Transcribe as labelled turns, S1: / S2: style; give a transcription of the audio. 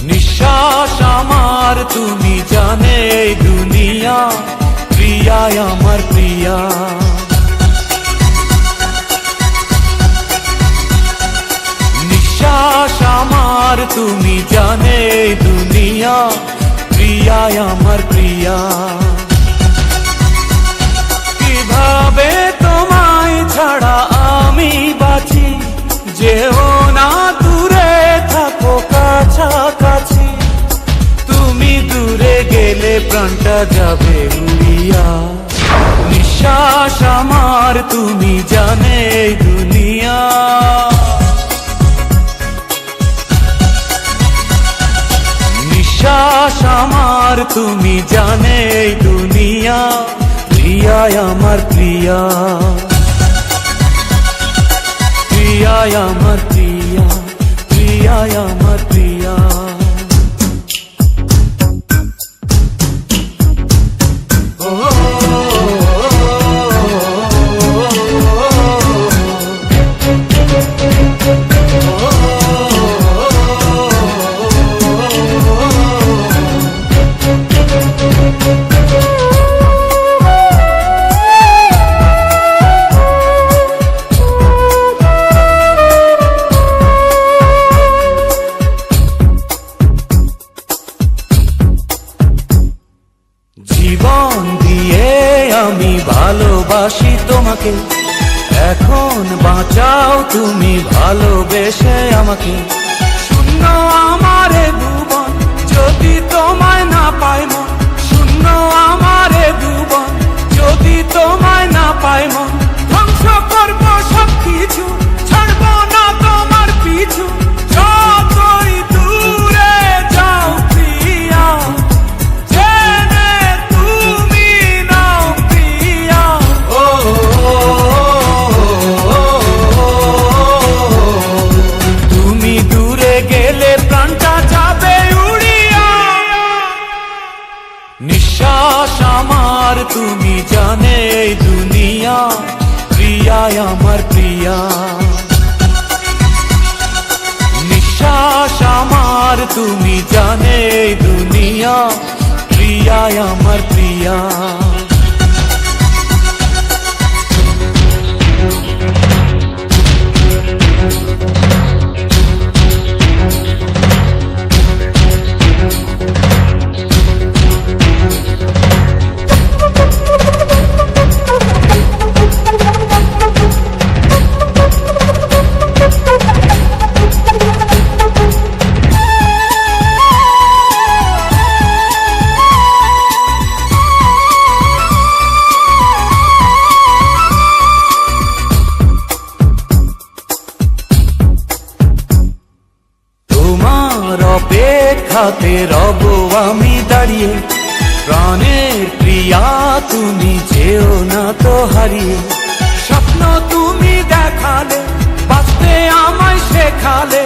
S1: নিঃশ্বাস আমার তুমি জানে এই দুনিয়া, প্রিয়া আমার প্রিয়া। নিঃশ্বাস আমার তুমি জানে এই দুনিয়া, প্রিয়া আমার প্রিয়া। কিভাবে তোমায় ছাড়া আমি বাঁচি, যেও না দূরে থাকো কাছাকাছি। তুমি দূরে গেলে প্রাণটা যাবে উড়িয়া। নিঃশ্বাস আমার তুমি জানে এই দুনিয়া। নিঃশ্বাস আমার তুমি জানে এই দুনিয়া, প্রিয়া আমার প্রিয়া। প্রিয়া আমার প্রিয়া, প্রিয়া আমার প্রিয়া। জীবন দিয়ে আমি ভালোবাসি তোমাকে, এখন বাঁচাও তুমি ভালোবেসে আমাকে। শূন্য আমার ভুবন যদি তোমায় না পাই মন, শূন্য আমার ভুবন যদি তোমায় না পাই মন। ধ্বংস করব সব কিছু, ছাড়বো না তোমার পিছু। যতই দূরে যাও প্রিয়া, জেনে তুমি নাও প্রিয়া। তুমি দূরে গেলে প্রাণটা যাবে উড়িয়া। নিঃশ্বাস আমার তুমি জানে এই দুনিয়া, প্রিয়া আমার প্রিয়া। নিঃশ্বাস আমার তুমি জানে এই দুনিয়া, প্রিয়া আমার প্রিয়া। অপেক্ষাতে রব আমি দাঁড়িয়ে, প্রাণের প্রিয়া তুমি যেও না তো হারিয়ে। স্বপ্ন তুমি দেখালে, বাঁচতে আমায় শেখালে,